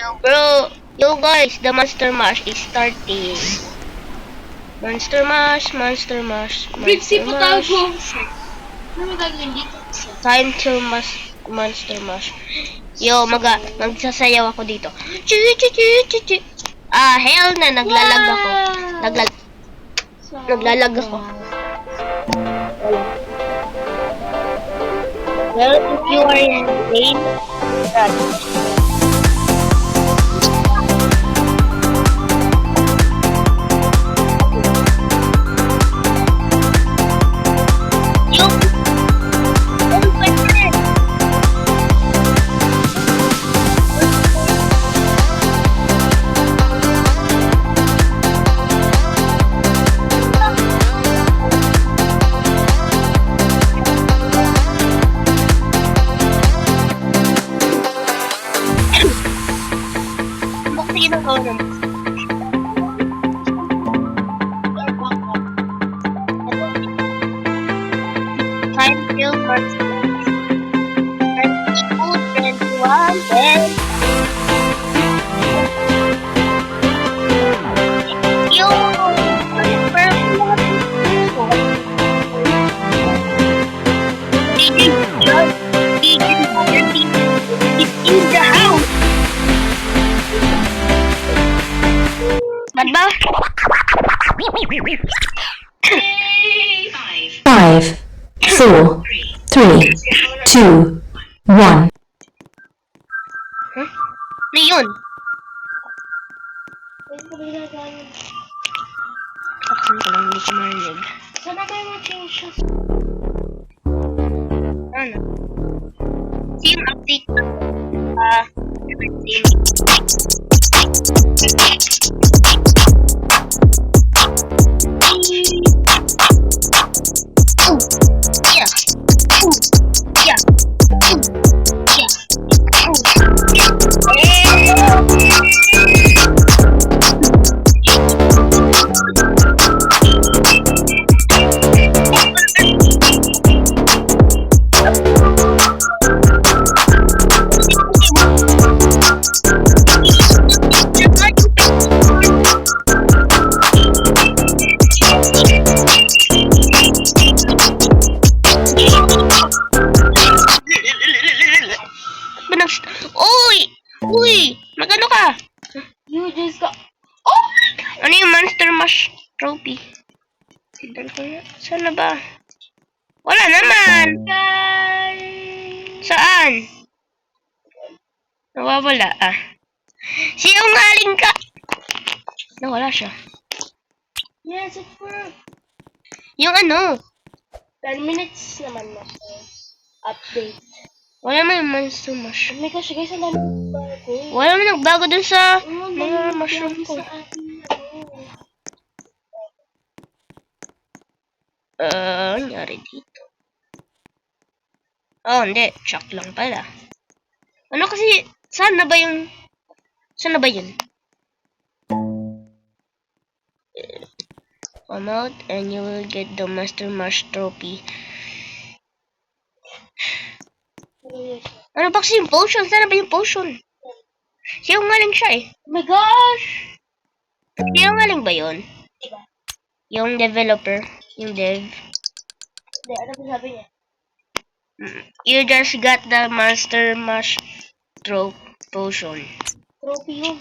Yo, bro. Yo, guys, the Monster Mash is starting. Monster Mash, Monster Mash, Brixie Monster pa tayo Mash. po. Ano gagawin dito? Time to Monster Mash. Yo, magsasayaw ako dito. Chu chu chu chu chu. Ah, hell na, naglalag ako. Naglalag ako. Well, if you are in lane, run. Time till Monster. Five, four, three, two, one. Ano yun? Taksan ko lang, hindi ko marinig. Sana kayo mag-change siya. Ano? Team update. 'Uy! Magano ka? You just got... Oh my God! Ano yung Monster Mash trophy? Tignan ko yan. Saan na ba? Wala naman! Saan? Nawawala ah. Sinungaling ka! Nawala siya. Yes, it worked. Yung ano? 10 minutes naman na. Update. Wala man yung Monster Mash. Oh my gosh, guys, ang dami bago. Wala man nagbago dun sa Ang mga dami mushroom bago ko. sa atin. Nangyari dito. Oh, hindi. Shock lang pala. Ano kasi, saan na ba yun? Come out and you will get the Master Mash trophy. Ano ba kasi yung potion? Saan na ba yung potion? Sinungaling siya eh. Oh my gosh! Sinungaling ba yun? Diba? Yung developer. Yung dev. Hindi, ano ba sabi niya? You just got the Master Mash potion. Trophy yun.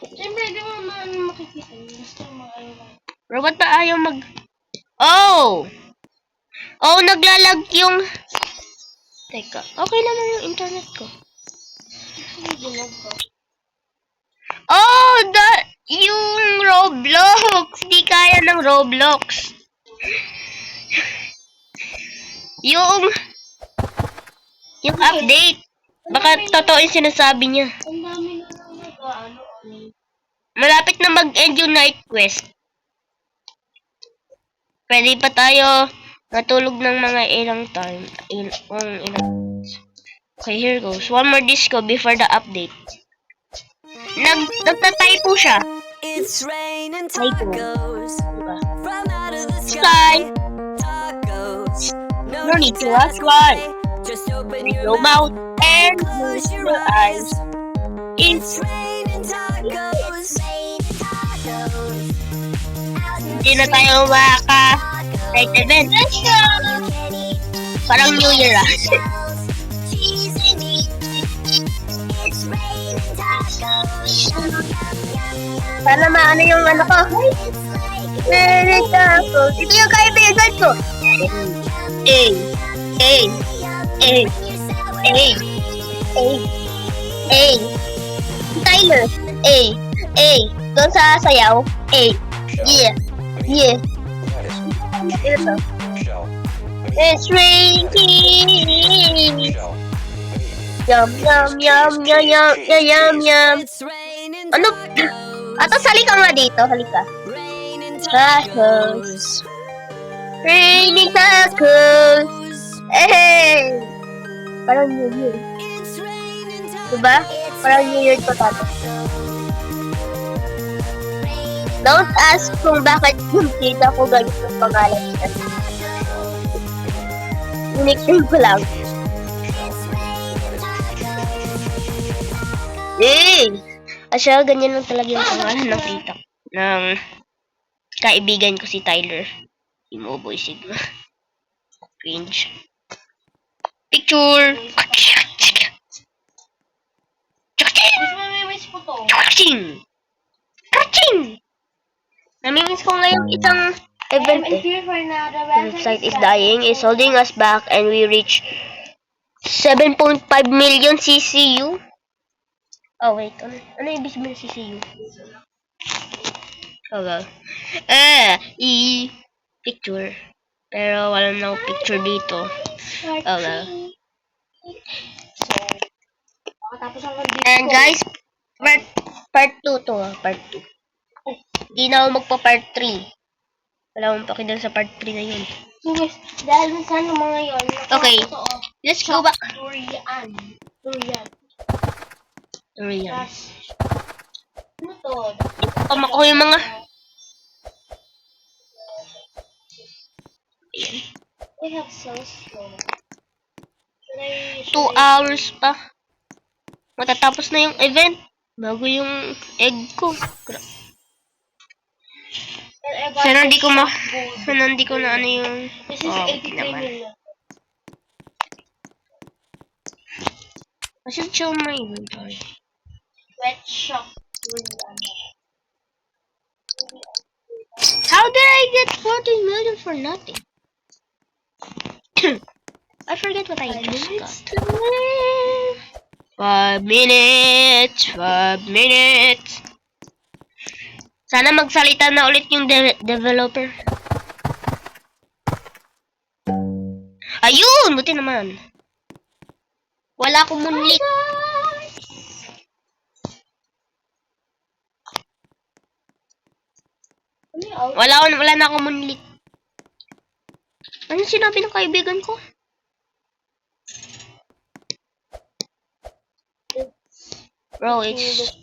Siyempre, di mo naman makikita yun. Gusto mo ayaw lang. Pero ba't ba ayaw mag... Oh! Oh, naglalag yung... Teka, okay naman yung internet ko. Ano dinog ko? Oh, yung Roblox! Di kaya ng Roblox. Yung update. Baka totoo yung sinasabi niya. Ang dami na ano. Malapit na mag-end yung night quest. Pwede pa tayo matulog ng mga ilang time. Okay, here goes. One more disco before the update. Nagtatypo siya. It's raining Typo. tacos Diba? from out of the Sky. sky. Tacos, No need to ask why. Just open With your your mouth and close close your your eyes. eyes. It's Raining tacos. hindi na tayo night event. Let's go! Parang New Year ah. Sana maano yung ano ko. Raining tacos. Ito yung kaibigan ko. Hey. Hey. Hey. Hey. Hey. Hey. Tyler. Hey. Hey. Doon sa sayaw. Hey. Yeah. Yeah. Ito. It's raining. Yum, yum, yum, yum, yum, yum, yum. It's raining Ano? tacos. Atos, halika nga dito. Halika. Raining Tacos. tacos. Raining tacos. Hey! Parang New Year. It's raining tacos. Diba? Parang New Year to tato. Don't ask kung bakit yung tita ko ganito ang pangalan niya. Nickname ko lang. Eh! Asya, ganyan lang talaga yung pangalan ng tita. Ng kaibigan ko si Tyler. Yung Oboy Sigma. Cringe. Picture! Mas mamimiss ko to. Kaching! Kaching! Namimiss ko ngayong isang event I'm eh. here for now. The The site is dying, is holding us back, and we reach 7.5 million CCU. Oh wait, ano ibig sabihin ng CCU? Okay. Picture. Pero wala na akong picture dito. Okay. Tapos ang video And guys, part 2 to, part 2. Hindi na ako magpa-part 3. Wala akong pakidal sa part 3 na yun. Guys, dahil minsan yung mga yun. Okay. Let's go back. Durian. Durian. Tapos, ano to? Pamako yung mga... We have so slow. 2 hours pa. Matatapos na yung event. Bago yung egg ko. Sana hindi ko na ano yung... This is Oh, 83 naman. million. I should show my inventory. Wet shock. Durian. How did I get 14 million for nothing? I forget what I just got. 5 minutes. 5 minutes. Sana magsalita na ulit yung developer. Ayun! Buti naman. Wala akong munlit. Wala na akong munlit. Ano sinabi ng kaibigan ko? Bro, it's...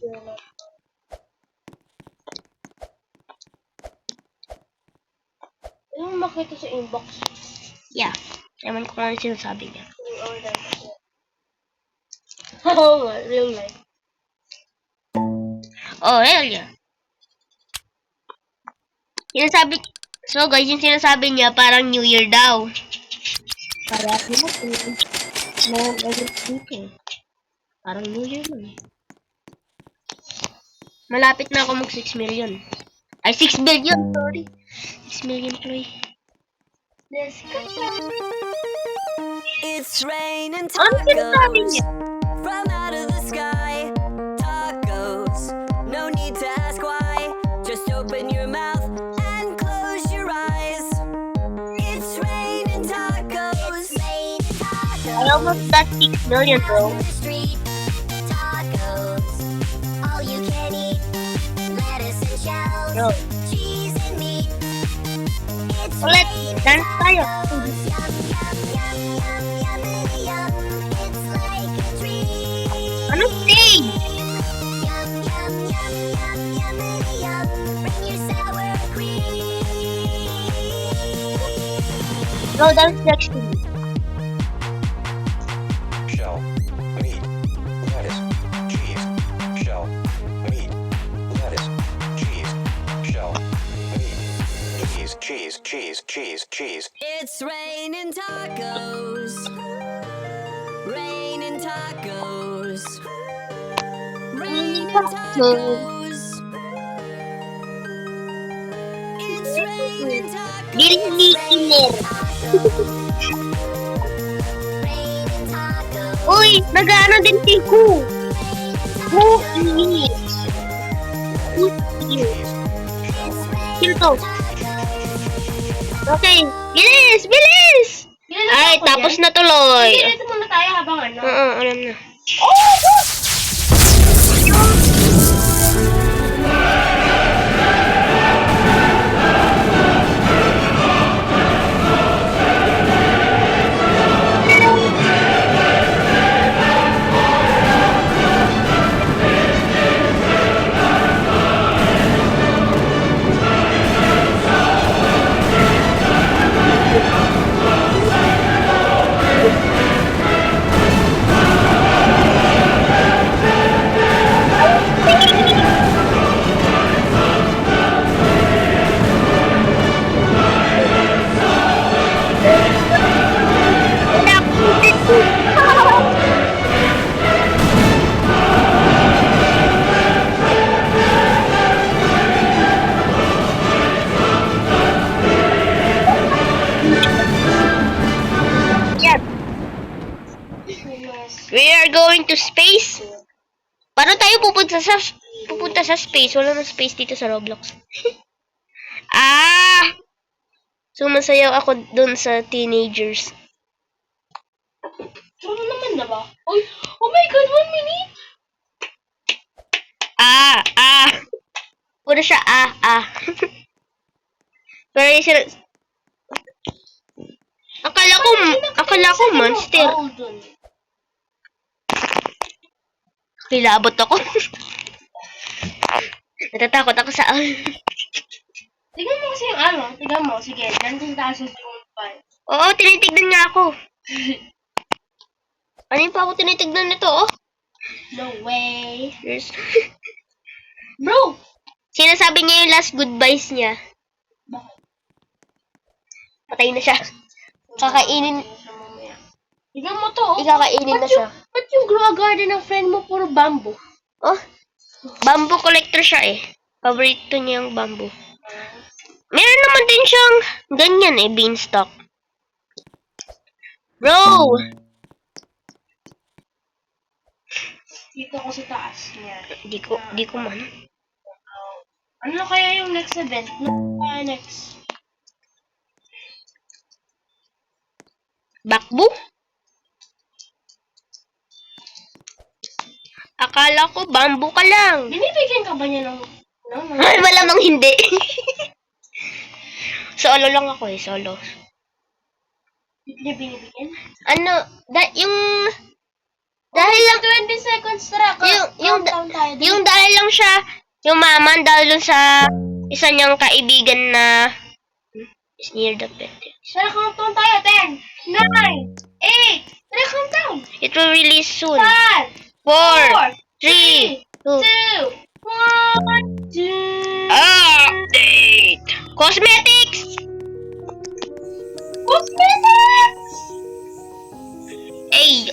Yung makita sa inbox. Yeah. Ewan ko nga ano sinasabi niya. Oh, real life. Oh, hell yeah. So guys, yung sinasabi niya parang New Year daw. Para parang New Year nun. Malapit na ako mag 6 million. Ay, 6 billion, sorry. 6 million tuloy. Let's go. It's raining Ano sinasabi tacos niya? from out of the sky. Tacos, no need to ask why. Just open your mouth and close your eyes. It's raining tacos. I almost got 6 million, bro. Bro. Ulit, dance tayo. Ano sing? Bro, dance next to me. It's raining tacos. Raining tacos. Raining tacos. It's raining tacos. Disney Killer. Uy, nag-ano din si Who. Who is? Who is? Sino to? Okay, bilis! Bilis! Ay, tapos na tuloy. Sige, dito muna tayo habang ano. Oo, alam na. We are going to space. Paano tayo pupunta sa space? Wala nang space dito sa Roblox. Sumasayaw ako dun sa teenagers. Ano naman na ba? Oy, oh my god, 1 minute! Puro siya Pero yung sila... Akala ko monster. Kilabot ako. Natatakot ako sa... Tignan mo kasi yung ano. Tignan mo. Sige, nandun tayo sa second part. Oo, tinitignan nga ako. Ano yung pa ako tinitignan nito, oh? No way. Yes. Bro! Sinasabi niya yung last goodbyes niya. Bakit? Patay na siya. Kakainin. Tignan mo to, oh. Ikakainin na siya. Ba't yung grow garden ng friend mo puro bamboo? Oh, bamboo collector siya eh. Paborito niya yung bamboo. Meron naman din siyang ganyan eh, beanstalk. Bro! Dito ko sa taas niya. Di ko man. Ano kaya yung next event? Ano kaya next? Bakbo? Akala ko bamboo ka lang. Binibigyan ka ba niya ng... Ay, malamang hindi. Solo lang ako eh, solo. Hindi binibigyan? Ano, dahil lang, 20 seconds tara. Countdown tayo. yung dahil lang siya, yumaman dahil dun sa isa niyang kaibigan na is near the bed. Tara, countdown tayo. 10, 9, 8. Tara, countdown. It will release soon. 5, 4, 3, 2, 2, 1, 2. update! Cosmetics! Cosmetics! Ay!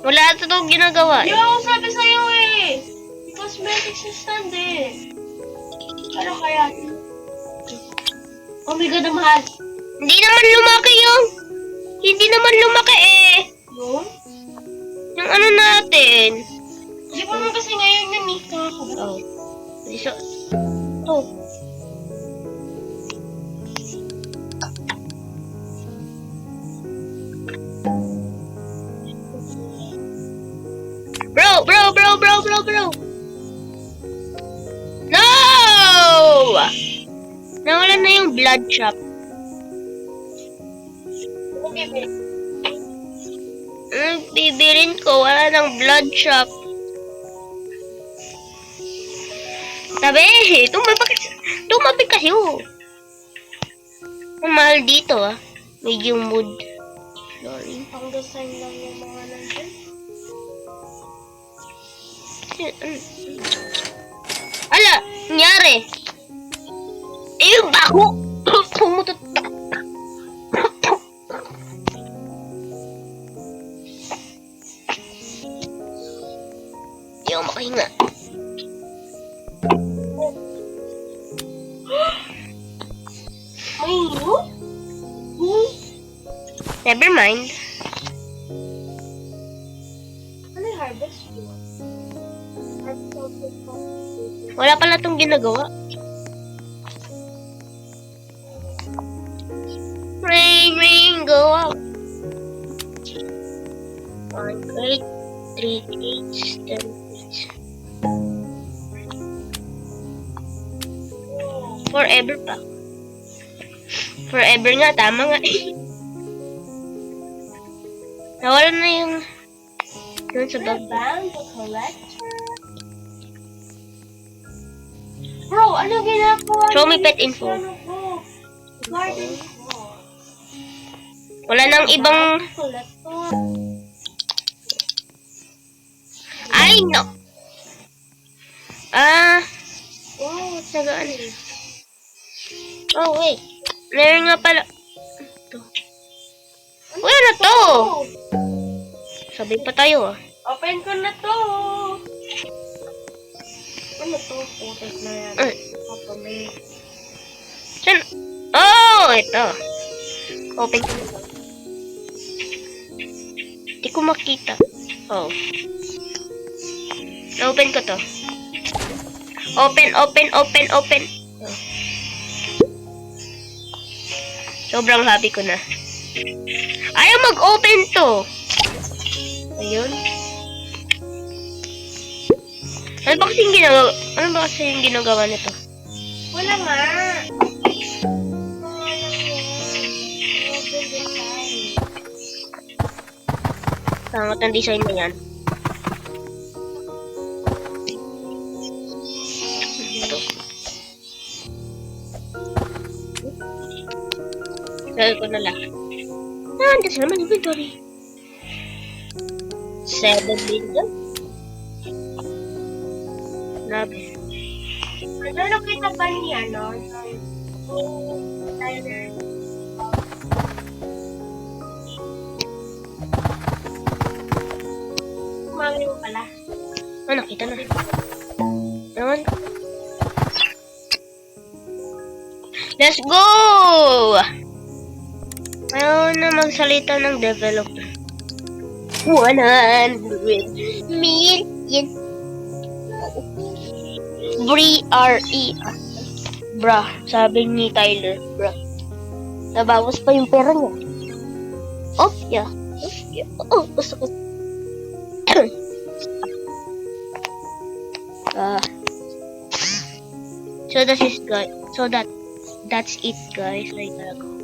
Wala ito itong ginagawa. Di ba ako sabi sa'yo eh? Cosmetics yung stand eh. Ano kaya? Oh my god, ang mahal. Hindi naman lumaki yung... Hindi naman lumaki eh. Yun? Yung ano natin. Di ba naman kasi ngayon yun eh. Oh. So, oh. Bro! No! Nawala na yung blood shop. Bibirin ko, wala ng blood shop. Sabi, tumabi kayo. Ang mahal dito ah. Medium wood. Sorry. Pang design lang yung mga nandun. Ala, nangyari. Hindi ako makahinga. May ino? Never mind. Ano yung harvest mo? Harvest of the Wala pala itong ginagawa. Rain, go out. 1 crate, 3 crates, 10 crates. Forever pa. Forever nga, tama nga. Nawala na yung doon sa bag. band, the collector. Bro, ano ginagawa? Show me niyo pet sa info. ano ko? Garden ko. Wala nang ibang... Collector. Ay, no! Ah, Wow, nagaan eh. Oh, wait. Meron nga pala. Ito. Wala na to! Sabay pa tayo ah. Open ko na to. Ano to? Putik na yan. Ay. Papa, may... Saan? Oh, ito. Open ko na. Hindi ko makita. Oh. Open ko to. Open. Oh. Sobrang happy ko na. Ayaw mag-open to. Ayun. Ano ba kasi yung ginagawa nito? Wala nga. Wala lang yan. Open design. Sangat ng design na yan. Ito. Lagay ko na lahat. Andas naman inventory. 7 billion. Grabe. Ano nakita ba niya, no? Tyler. Kumami mo pala. Ah, nakita na. Naman. Let's go! Ayaw na magsalita ng developer. 100 million. BRE. Bruh, sabi ni Tyler. Bruh. Nabawas pa yung pera niya. Oh, yeah. Oh, gusto ko. So that's it, guys. That's it, guys. I gotta go.